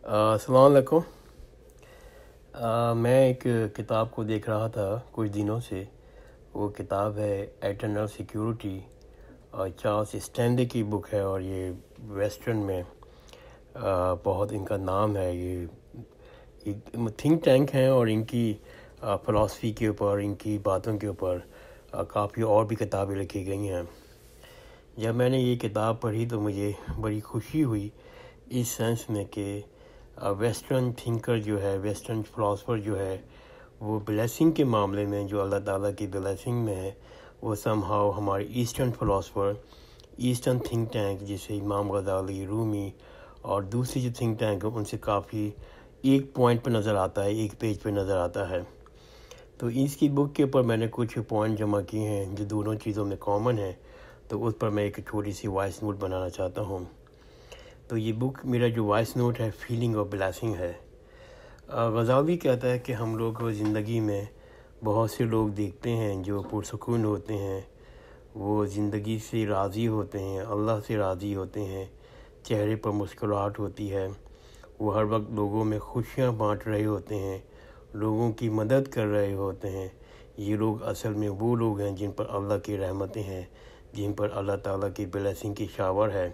السلام علیکم۔ میں ایک کتاب کو دیکھ رہا تھا کچھ دنوں سے۔ وہ کتاب ہے ایٹرنل سیکیورٹی، اور چارلس اسٹینلے کی بک ہے، اور یہ ویسٹرن میں بہت ان کا نام ہے۔ یہ تھنک ٹینک ہیں، اور ان کی فلاسفی کے اوپر، ان کی باتوں کے اوپر کافی اور بھی کتابیں لکھی گئی ہیں۔ جب میں نے یہ کتاب پڑھی تو مجھے بڑی خوشی ہوئی اس سینس میں کہ ویسٹرن تھنکر جو ہے، ویسٹرن فلاسفر جو ہے، وہ بلیسنگ کے معاملے میں جو اللہ تعالیٰ کی بلیسنگ میں ہے، وہ سم ہاؤ ہمارے eastern philosopher, eastern think tank جیسے امام غزالی، رومی اور دوسری جو تھنک ٹینک ہیں، ان سے کافی ایک پوائنٹ پہ نظر آتا ہے، ایک پیج پہ نظر آتا ہے۔ تو اس کی بک کے اوپر میں نے کچھ پوائنٹ جمع کیے ہیں جو دونوں چیزوں میں کامن ہیں، تو اس پر میں ایک چھوٹی سی وائس نوٹ بنانا چاہتا ہوں۔ تو یہ بک، میرا جو وائس نوٹ ہے، فیلنگ آف بلیسنگ ہے۔ غزالی کہتا ہے کہ ہم لوگ زندگی میں بہت سے لوگ دیکھتے ہیں جو پرسکون ہوتے ہیں، وہ زندگی سے راضی ہوتے ہیں، اللہ سے راضی ہوتے ہیں، چہرے پر مسکراہٹ ہوتی ہے، وہ ہر وقت لوگوں میں خوشیاں بانٹ رہے ہوتے ہیں، لوگوں کی مدد کر رہے ہوتے ہیں۔ یہ لوگ اصل میں وہ لوگ ہیں جن پر اللہ کی رحمتیں ہیں، جن پر اللہ تعالیٰ کی بلیسنگ کی شاور ہے،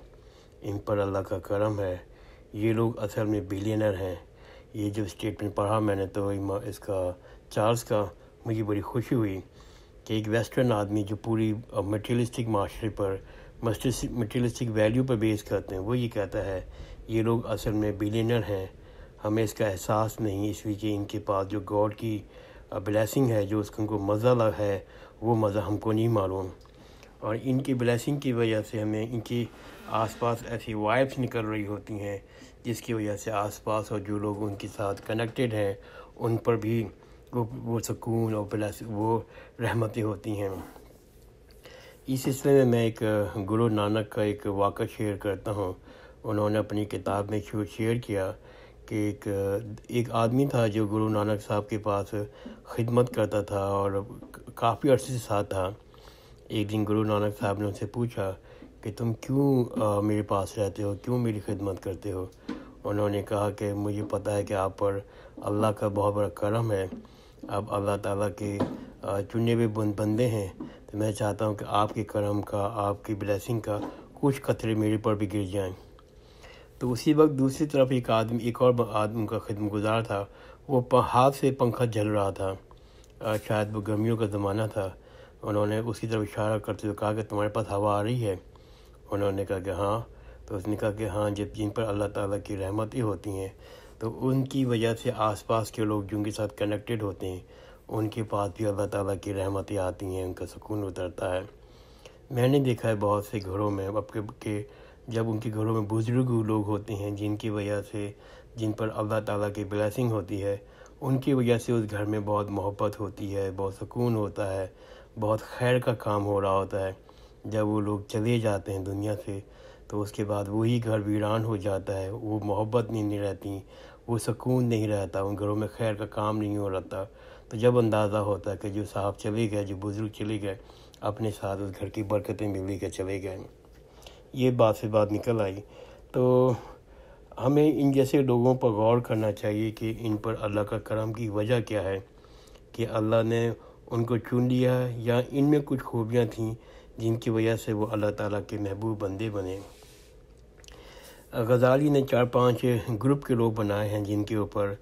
ان پر اللہ کا کرم ہے۔ یہ لوگ اصل میں بلینر ہیں۔ یہ جو اسٹیٹمنٹ پڑھا میں نے تو اس کا چارلس کا، مجھے بڑی خوشی ہوئی کہ ایک ویسٹرن آدمی جو پوری مٹیریلسٹک معاشرے پر، مٹیریلسٹک ویلیو پر بیس کرتے ہیں، وہ یہ کہتا ہے یہ لوگ اصل میں بلینر ہیں۔ ہمیں اس کا احساس نہیں، اس لیے کہ ان کے پاس جو گاڈ کی بلیسنگ ہے، جو اس کو مزہ ہے، وہ مزہ ہم کو نہیں معلوم۔ اور ان کی بلیسنگ کی وجہ سے ہمیں ان کے آس پاس ایسی وائبس نکل رہی ہوتی ہیں، جس کی وجہ سے آس پاس اور جو لوگ ان کے ساتھ کنیکٹڈ ہیں، ان پر بھی وہ سکون اور وہ رحمتیں ہوتی ہیں۔ اس سلسلے میں ایک گرو نانک کا ایک واقعہ شیئر کرتا ہوں۔ انہوں نے اپنی کتاب میں شیئر کیا کہ ایک آدمی تھا جو گرو نانک صاحب کے پاس خدمت کرتا تھا اور کافی عرصے سے ساتھ تھا۔ ایک دن گرو نانک صاحب نے ان سے پوچھا کہ تم کیوں میرے پاس رہتے ہو، کیوں میری خدمت کرتے ہو؟ انہوں نے کہا کہ مجھے پتہ ہے کہ آپ پر اللہ کا بہت بڑا کرم ہے، آپ اللہ تعالیٰ کے چنے ہوئے بندے ہیں، تو میں چاہتا ہوں کہ آپ کے کرم کا، آپ کی بلیسنگ کا کچھ قطرے میرے پر بھی گر جائیں۔ تو اسی وقت دوسری طرف ایک اور آدمی کا خدمت گزار تھا، وہ ہاتھ سے پنکھا جل رہا تھا، شاید وہ گرمیوں کا زمانہ تھا۔ انہوں نے اس کی طرف اشارہ کرتے ہوئے کہا کہ تمہارے پاس ہوا آ رہی ہے؟ انہوں نے کہا کہ ہاں۔ تو اس نے کہا کہ ہاں، جن پر اللہ تعالیٰ کی رحمتیں ہوتی ہیں، تو ان کی وجہ سے آس پاس کے لوگ جو ان کے ساتھ کنیکٹڈ ہوتے ہیں، ان کے پاس بھی اللہ تعالیٰ کی رحمتیں آتی ہیں، ان کا سکون اترتا ہے۔ میں نے دیکھا ہے بہت سے گھروں میں کہ جب ان کے گھروں میں بزرگ لوگ ہوتے ہیں، جن کی وجہ سے، جن پر اللہ تعالیٰ کی بلیسنگ ہوتی ہے، ان کی وجہ سے اس گھر میں بہت محبت ہوتی ہے، بہت سکون ہوتا ہے، بہت خیر کا کام ہو رہا ہوتا ہے۔ جب وہ لوگ چلے جاتے ہیں دنیا سے، تو اس کے بعد وہی گھر ویران ہو جاتا ہے، وہ محبت نہیں رہتی، وہ سکون نہیں رہتا، ان گھروں میں خیر کا کام نہیں ہو رہتا۔ تو جب اندازہ ہوتا ہے کہ جو صاحب چلے گئے، جو بزرگ چلے گئے، اپنے ساتھ اس گھر کی برکتیں بھی لے کے چلے گئے۔ یہ بات سے بات نکل آئی۔ تو ہمیں ان جیسے لوگوں پر غور کرنا چاہیے کہ ان پر اللہ کا کرم کی وجہ کیا ہے، کہ اللہ نے ان کو چن لیا، یا ان میں کچھ خوبیاں تھیں جن کی وجہ سے وہ اللہ تعالیٰ کے محبوب بندے بنے۔ غزالی نے 4-5 گروپ کے لوگ بنائے ہیں جن کے اوپر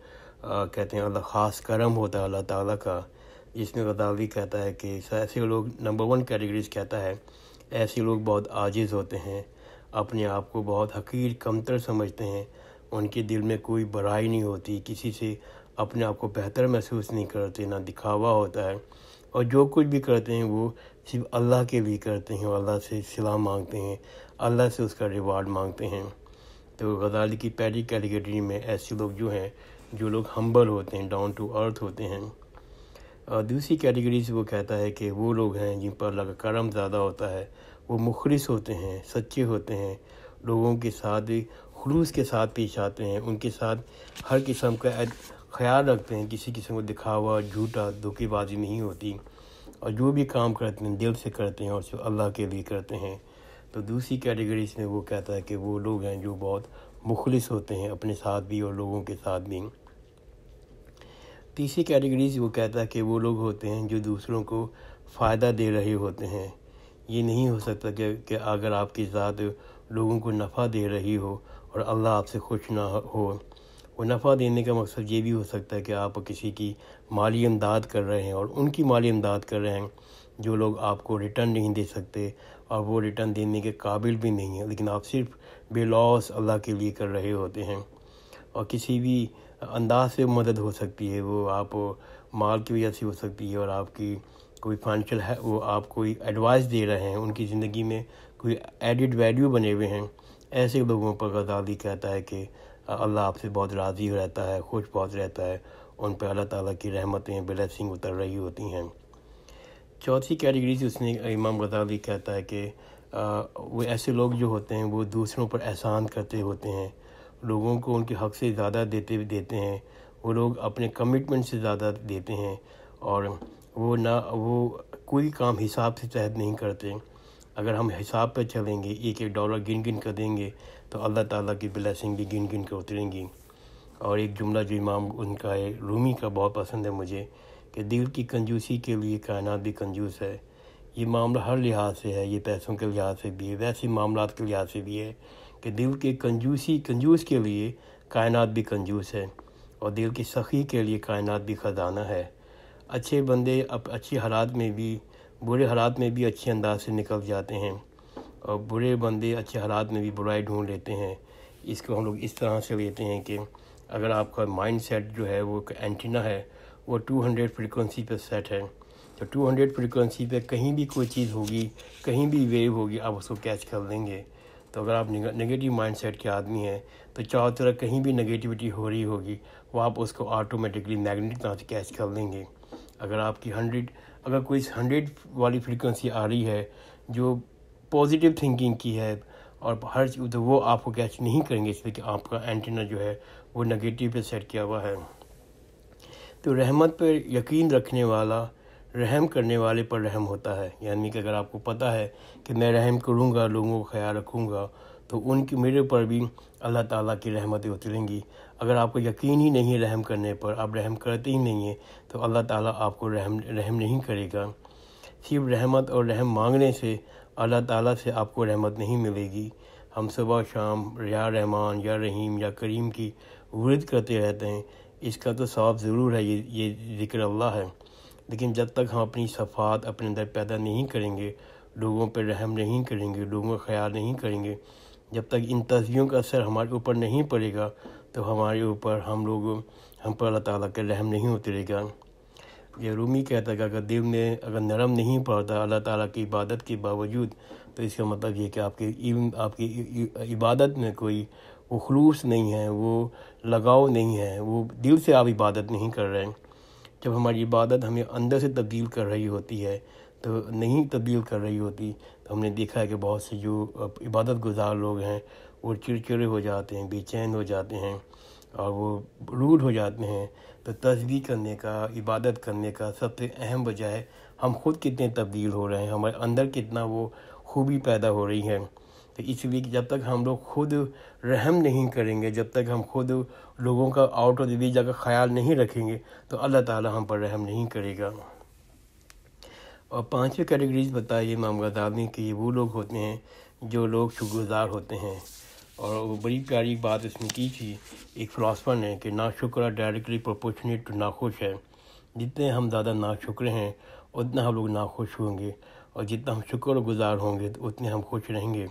کہتے ہیں اللہ خاص کرم ہوتا ہے اللہ تعالیٰ کا، جس میں غزالی کہتا ہے کہ ایسے لوگ، نمبر 1 کیٹیگریز کہتا ہے، ایسے لوگ بہت عاجز ہوتے ہیں، اپنے آپ کو بہت حقیر کمتر سمجھتے ہیں، ان کے دل میں کوئی برائی نہیں ہوتی، کسی سے اپنے آپ کو بہتر محسوس نہیں کرتے، نہ دکھاوا ہوتا ہے، اور جو کچھ بھی کرتے ہیں وہ صرف اللہ کے لیے کرتے ہیں، اور اللہ سے صلہ مانگتے ہیں، اللہ سے اس کا ریوارڈ مانگتے ہیں۔ تو غزالی کی پہلی کیٹیگری میں ایسے لوگ جو ہیں، جو لوگ ہمبل ہوتے ہیں، ڈاؤن ٹو ارتھ ہوتے ہیں۔ اور دوسری کیٹیگری سے وہ کہتا ہے کہ وہ لوگ ہیں جن پر اللہ کا کرم زیادہ ہوتا ہے، وہ مخلص ہوتے ہیں، سچے ہوتے ہیں، لوگوں کے ساتھ خلوص کے ساتھ پیش آتے ہیں، ان کے ساتھ ہر قسم کا خیال رکھتے ہیں، کسی قسم کو دکھاوا، جھوٹا، دھوکے بازی نہیں ہوتی، اور جو بھی کام کرتے ہیں دل سے کرتے ہیں اور صرف اللہ کے لیے کرتے ہیں۔ تو دوسری کیٹیگری میں وہ کہتا ہے کہ وہ لوگ ہیں جو بہت مخلص ہوتے ہیں اپنے ساتھ بھی اور لوگوں کے ساتھ بھی۔ تیسری کیٹیگریز وہ کہتا ہے کہ وہ لوگ ہوتے ہیں جو دوسروں کو فائدہ دے رہے ہوتے ہیں۔ یہ نہیں ہو سکتا کہ اگر آپ کی ذات لوگوں کو نفع دے رہی ہو اور اللہ آپ سے خوش نہ ہو۔ وہ نفع دینے کا مقصد یہ بھی ہو سکتا ہے کہ آپ کسی کی مالی امداد کر رہے ہیں اور ان کی مالی امداد کر رہے ہیں جو لوگ آپ کو ریٹرن نہیں دے سکتے اور وہ ریٹرن دینے کے قابل بھی نہیں ہیں، لیکن آپ صرف بے لوث اللہ کے لیے کر رہے ہوتے ہیں۔ اور کسی بھی انداز سے مدد ہو سکتی ہے، وہ آپ مال کی وجہ سے ہو سکتی ہے، اور آپ کی کوئی فائنینشیل ہے، وہ آپ کوئی ایڈوائس دے رہے ہیں، ان کی زندگی میں کوئی ایڈڈ ویلیو بنے ہوئے ہیں۔ ایسے لوگوں پر غزالی کہتا ہے کہ اللہ آپ سے بہت راضی رہتا ہے، خوش بہت رہتا ہے، ان پہ اللہ تعالیٰ کی رحمتیں بلیسنگ اتر رہی ہوتی ہیں۔ چوتھی کیٹیگریز اس نے امام غزالی کہتا ہے کہ وہ ایسے لوگ جو ہوتے ہیں وہ دوسروں پر احسان کرتے ہوتے ہیں، لوگوں کو ان کے حق سے زیادہ دیتے ہیں، وہ لوگ اپنے کمٹمنٹ سے زیادہ دیتے ہیں، اور وہ کوئی کام حساب سے تحت نہیں کرتے۔ اگر ہم حساب پہ چلیں گے، ایک ایک ڈالر گن کر دیں گے تو اللہ تعالیٰ کی بلیسنگ بھی گن کر اتریں گی۔ اور ایک جملہ جو امام ان کا ہے رومی کا بہت پسند ہے مجھے، کہ دل کی کنجوسی کے لیے کائنات بھی کنجوس ہے۔ یہ معاملہ ہر لحاظ سے ہے، یہ پیسوں کے لحاظ سے بھی ہے، ویسے معاملات کے لحاظ سے بھی ہے کہ دل کے کنجوس کے لیے کائنات بھی کنجوس ہے، اور دل کی سخی کے لیے کائنات بھی خزانہ ہے۔ اچھے بندے اچھے حالات میں بھی، برے حالات میں بھی اچھے انداز سے نکل جاتے ہیں، اور برے بندے اچھے حالات میں بھی برائی ڈھونڈ لیتے ہیں۔ اس کو ہم لوگ اس طرح سے لیتے ہیں کہ اگر آپ کا مائنڈ سیٹ جو ہے وہ اینٹینا ہے، وہ 200 فریکوینسی پہ سیٹ ہے، تو 200 فریکوینسی پہ کہیں بھی کوئی چیز ہوگی، کہیں بھی ویو ہوگی، آپ اس کو کیچ کر لیں گے۔ تو اگر آپ نگیٹو مائنڈ سیٹ کے آدمی ہیں تو چاروں طرف کہیں بھی نگیٹیوٹی ہو رہی ہوگی، وہ آپ اس کو آٹومیٹکلی میگنیٹ طرح سے کیچ کر لیں گے۔ اگر آپ کی اگر کوئی 100 والی فریکوینسی آ رہی ہے جو پازیٹیو تھنکنگ کی ہے، اور ہر چیز تو وہ آپ کو کیچ نہیں کریں گے، اس لیے کہ آپ کا اینٹینا جو ہے وہ نگیٹیو پہ سیٹ کیا ہوا ہے۔ تو رحمت پر یقین رکھنے والا رحم کرنے والے پر رحم ہوتا ہے، یعنی کہ اگر آپ کو پتہ ہے کہ میں رحم کروں گا، لوگوں کا خیال رکھوں گا، تو میرے اوپر بھی اللہ تعالیٰ کی رحمتیں اتریں گی۔ اگر آپ کو یقین ہی نہیں ہے رحم کرنے پر، آپ رحم کرتے ہی نہیں ہیں، تو اللہ تعالیٰ آپ کو رحم نہیں کرے گا۔ صرف رحمت اور رحم مانگنے سے اللہ تعالیٰ سے آپ کو رحمت نہیں ملے گی۔ ہم صبح شام یا رحمان یا رحیم یا کریم کی ورد کرتے رہتے ہیں، اس کا تو ثواب ضرور ہے، یہ ذکر اللہ ہے، لیکن جب تک ہم اپنی صفات اپنے اندر پیدا نہیں کریں گے، لوگوں پہ رحم نہیں کریں گے، لوگوں کا خیال نہیں کریں گے، جب تک ان تصویروں کا اثر ہمارے اوپر نہیں پڑے گا، تو ہمارے اوپر ہم پر اللہ تعالیٰ کا رحم نہیں اترے گا۔ یہ رومی کہتا ہے کہ اگر دل میں اگر نرم نہیں پڑتا اللہ تعالیٰ کی عبادت کے باوجود، تو اس کا مطلب یہ کہ آپ کی عبادت میں کوئی وہ خلوص نہیں ہے، وہ لگاؤ نہیں ہے، وہ دل سے آپ عبادت نہیں کر رہے ہیں۔ جب ہماری عبادت ہمیں اندر سے تبدیل کر رہی ہوتی ہے، تو نہیں تبدیل کر رہی ہوتی، تو ہم نے دیکھا ہے کہ بہت سے جو عبادت گزار لوگ ہیں وہ چڑچڑے ہو جاتے ہیں، بے چین ہو جاتے ہیں، اور وہ روڈ ہو جاتے ہیں۔ تو تسبیح کرنے کا، عبادت کرنے کا سب سے اہم وجہ ہے ہم خود کتنے تبدیل ہو رہے ہیں، ہمارے اندر کتنا وہ خوبی پیدا ہو رہی ہے۔ تو اس لیے کہ جب تک ہم لوگ خود رحم نہیں کریں گے، جب تک ہم خود لوگوں کا آؤٹ آف دی وے جا کر خیال نہیں رکھیں گے، تو اللہ تعالیٰ ہم پر رحم نہیں کرے گا۔ اور پانچویں کیٹیگریز بتائی امام غزالی کہ یہ وہ لوگ ہوتے ہیں جو لوگ شکر گزار ہوتے ہیں۔ اور وہ بڑی پیاری بات اس میں کی تھی ایک فلاسفر نے کہ ناشکرہ ڈائریکٹلی پروپورشنیٹ ٹو ناخوش ہے۔ جتنے ہم زیادہ ناشکر ہیں اتنا ہم لوگ ناخوش ہوں گے، اور جتنا ہم شکر گزار ہوں گے تو اتنے ہم خوش رہیں گے۔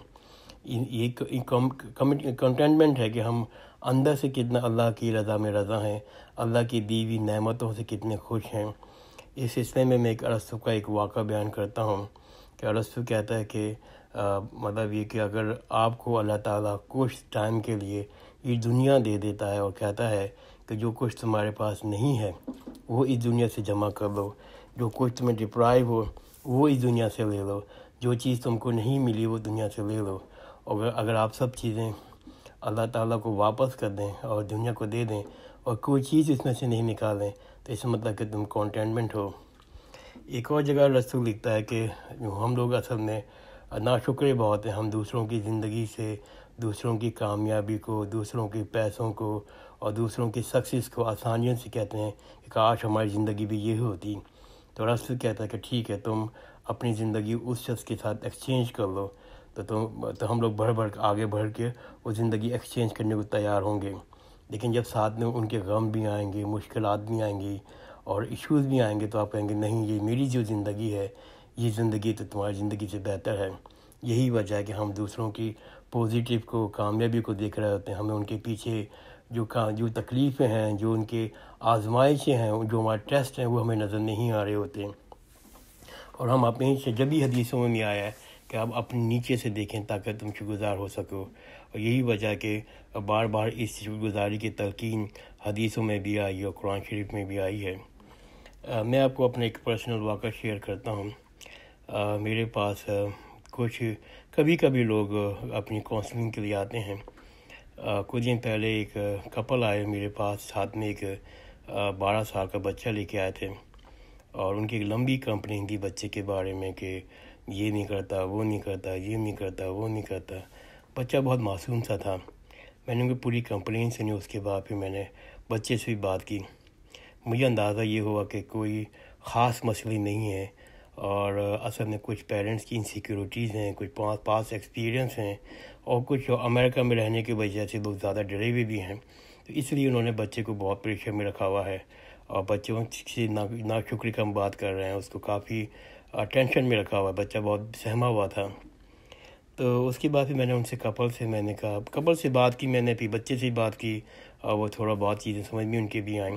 یہ کنٹینٹمنٹ ہے کہ ہم اندر سے کتنا اللہ کی رضا میں رضا ہیں، اللہ کی دی ہوئی نعمتوں سے کتنے خوش ہیں۔ اس سلسلے میں ایک ارسطو کا ایک واقعہ بیان کرتا ہوں کہ ارسطو کہتا ہے کہ مطلب یہ کہ اگر آپ کو اللہ تعالیٰ کچھ ٹائم کے لیے یہ دنیا دے دیتا ہے اور کہتا ہے کہ جو کچھ تمہارے پاس نہیں ہے وہ اس دنیا سے جمع کر لو، جو کچھ تمہیں ڈپرائیو ہو وہ اس دنیا سے لے لو، جو چیز تم کو نہیں ملی وہ دنیا سے لے لو، اور اگر آپ سب چیزیں اللہ تعالیٰ کو واپس کر دیں اور دنیا کو دے دیں اور کوئی چیز اس میں سے نہیں نکالیں، تو اس مطلب کہ تم کنٹینٹمنٹ ہو۔ ایک اور جگہ رسول لکھتا ہے کہ ہم لوگ اصل میں ناشکرے بہت ہیں، ہم دوسروں کی زندگی سے، دوسروں کی کامیابی کو، دوسروں کے پیسوں کو اور دوسروں کی سکسیس کو آسانیوں سے کہتے ہیں کہ کاش ہماری زندگی بھی یہ ہوتی، تو رسول کہتا ہے کہ ٹھیک ہے، تم اپنی زندگی اس شخص کے ساتھ ایکسچینج کر لو، تو ہم لوگ آگے بڑھ کے وہ زندگی ایکسچینج کرنے کو تیار ہوں گے۔ لیکن جب ساتھ میں ان کے غم بھی آئیں گے، مشکلات بھی آئیں گی اور ایشوز بھی آئیں گے، تو آپ کہیں گے نہیں، یہ میری جو زندگی ہے، یہ زندگی تو تمہاری زندگی سے بہتر ہے۔ یہی وجہ ہے کہ ہم دوسروں کی پازیٹیو کو، کامیابی کو دیکھ رہے ہوتے ہیں، ہمیں ان کے پیچھے جو تکلیفیں ہیں، جو ان کے آزمائشیں ہیں، جو ہمارے ٹیسٹ ہیں، وہ ہمیں نظر نہیں آ رہے ہوتے ہیں۔ اور ہم اپنے سے جبھی حدیثوں میں بھی آیا ہے کہ آپ اپنے نیچے سے دیکھیں تاکہ تم شکر گزار ہو سکو، اور یہی وجہ کہ بار بار اس شکر گزاری کی تلقین حدیثوں میں بھی آئی اور قرآن شریف میں بھی آئی ہے۔ میں آپ کو اپنا ایک پرسنل واقعہ شیئر کرتا ہوں۔ میرے پاس کبھی کبھی لوگ اپنی کاؤنسلنگ کے لیے آتے ہیں۔ کچھ دن پہلے ایک کپل آئے میرے پاس، ساتھ میں ایک 12 سال کا بچہ لے کے آئے تھے، اور ان کی ایک لمبی کمپلین تھی بچے کے بارے میں کہ یہ نہیں کرتا، وہ نہیں کرتا، یہ نہیں کرتا، وہ نہیں کرتا۔ بچہ بہت معصوم سا تھا۔ میں نے ان کی پوری کمپلین سنی، اس کے بعد پھر میں نے بچے سے بھی بات کی۔ مجھے اندازہ یہ ہوا کہ کوئی خاص مسئلے نہیں ہے، اور اصل میں کچھ پیرنٹس کی انسیکیورٹیز ہیں، کچھ پاس ایکسپیرینس ہیں، اور کچھ امریکہ میں رہنے کی وجہ سے لوگ زیادہ ڈرے ہوئے بھی ہیں، تو اس لیے انہوں نے بچے کو بہت پریشر میں رکھا ہوا ہے، اور بچوں سے ناشکری کا ہم بات کر رہے ہیں، اس کو کافی ٹینشن میں رکھا ہوا ہے، بچہ بہت سہما ہوا تھا۔ تو اس کے بعد پھر میں نے ان سے کپل سے بات کی، میں نے پھر بچے سے بات کی، اور وہ تھوڑا بہت چیزیں سمجھ میں ان کے بھی آئیں۔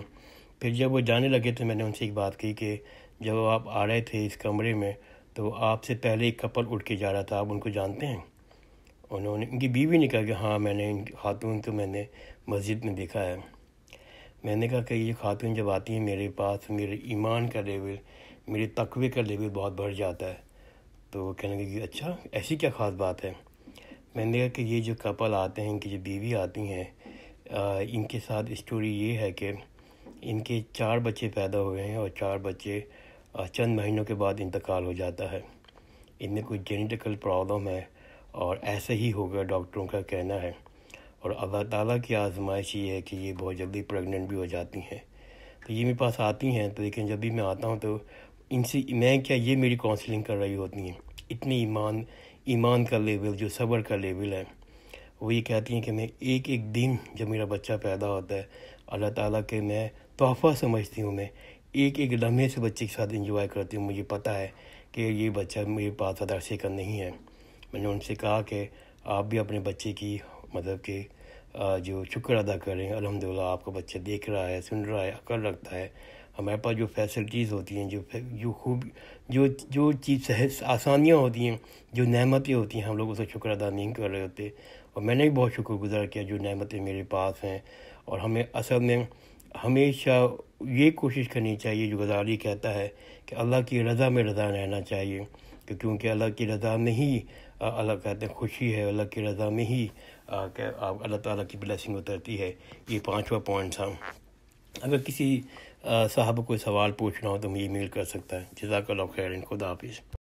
پھر جب وہ جانے لگے تو میں نے ان سے ایک بات کی کہ جب آپ آ رہے تھے اس کمرے میں تو آپ سے پہلے ایک کپل اٹھ کے جا رہا تھا، آپ ان کو جانتے ہیں؟ انہوں نے، ان کی بیوی نے کہا کہ ہاں، میں نے ان خاتون کو میں نے مسجد میں دیکھا ہے۔ میں نے کہا کہ یہ خاتون جب آتی ہیں میرے پاس، میرے ایمان کا لیول، میرے تقوی کا لیول بہت بڑھ جاتا ہے۔ تو وہ کہنے لگے کہ اچھا، ایسی کیا خاص بات ہے؟ میں نے کہا کہ یہ جو کپل آتے ہیں، ان کی جو بیوی آتی ہیں، ان کے ساتھ اسٹوری یہ ہے کہ ان کے 4 بچے پیدا ہوئے ہیں، اور 4 بچے چند مہینوں کے بعد انتقال ہو جاتا ہے۔ ان میں کچھ جینیٹیکل پرابلم ہے، اور ایسا ہی ہوگا، ڈاکٹروں کا کہنا ہے، اور اللہ تعالیٰ کی آزمائش یہ ہے کہ یہ بہت جلدی پریگننٹ بھی ہو جاتی ہیں۔ تو یہ میرے پاس آتی ہیں، تو لیکن جب بھی میں آتا ہوں تو ان سے میں کیا، یہ میری کاؤنسلنگ کر رہی ہوتی ہیں۔ اتنی ایمان کا لیول، جو صبر کا لیول ہے، وہ یہ کہتی ہیں کہ میں ایک دن جب میرا بچہ پیدا ہوتا ہے، اللہ تعالیٰ کے میں تحفہ سمجھتی ہوں، میں ایک لمحے سے بچے کے ساتھ انجوائے کرتی ہوں۔ مجھے پتہ ہے کہ یہ بچہ میرے پاس عرصے کا نہیں ہے۔ میں نے ان سے کہا کہ آپ بھی اپنے بچے کی کہ جو شکر ادا کریں، الحمدللہ آپ کا بچہ دیکھ رہا ہے، سن رہا ہے، عقل رکھتا ہے۔ ہمارے پاس جو فیسلٹیز ہوتی ہیں، جو چیز آسانیاں ہوتی ہیں، جو نعمتیں ہوتی ہیں، ہم لوگ اسے شکر ادا نہیں کر رہے ہوتے، اور میں نے بھی بہت شکر گزار کیا جو نعمتیں میرے پاس ہیں۔ اور ہمیں اصل میں ہمیشہ یہ کوشش کرنی چاہیے، جو غزالی کہتا ہے کہ اللہ کی رضا میں رضا رہنا چاہیے، کیونکہ اللہ کی رضا میں ہی اللہ کہتے ہیں خوشی ہے، اللہ کی رضا میں ہی کہ اللہ تعالیٰ کی بلیسنگ اترتی ہے۔ یہ 5واں پوائنٹ تھا۔ اگر کسی صاحب کو کوئی سوال پوچھنا ہو تو مجھے ای میل کر سکتا ہے۔ جزاک اللہ خیر، خدا حافظ۔